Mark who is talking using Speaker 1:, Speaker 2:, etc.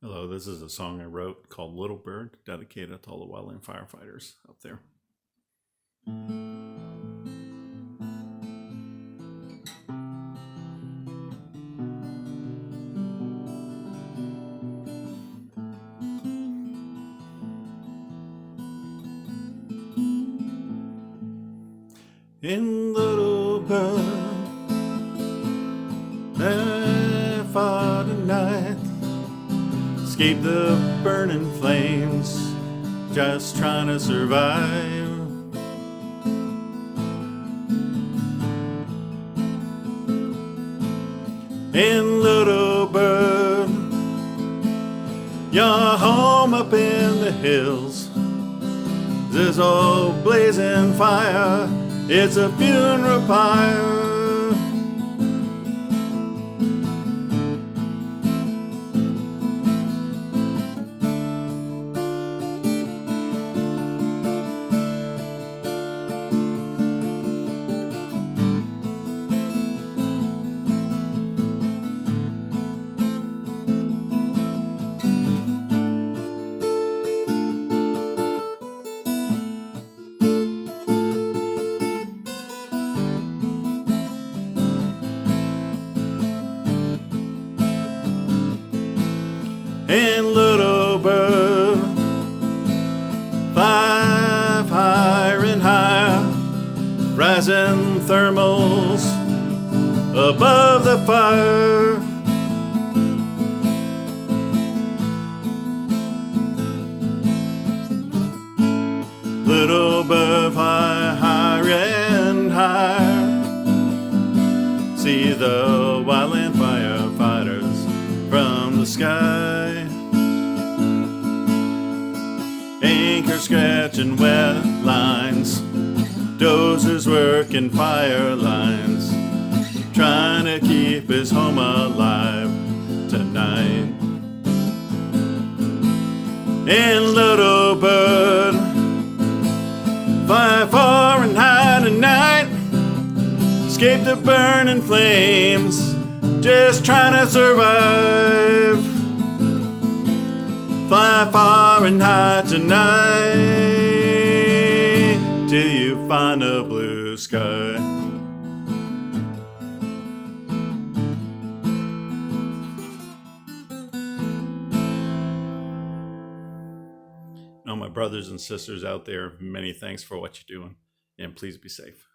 Speaker 1: Hello, this is a song I wrote called Little Bird, dedicated to all the wildland firefighters up there. In Little Bird, there fought a night, escaped the burning flames, just trying to survive. In Little Bird, your home up in the hills, this old blazing fire, it's a funeral pyre. In Little Bird, five higher and higher, rising thermals above the fire. Little Bird, fly higher and higher, see the wildland firefighters from the sky. Anchor scratching wet lines, dozers working fire lines, trying to keep his home alive tonight. In Little Bird, fly far and high tonight, escape the burning flames, just trying to survive. Fly far and high tonight, till you find a blue sky. Now, my brothers and sisters out there, many thanks for what you're doing, and please be safe.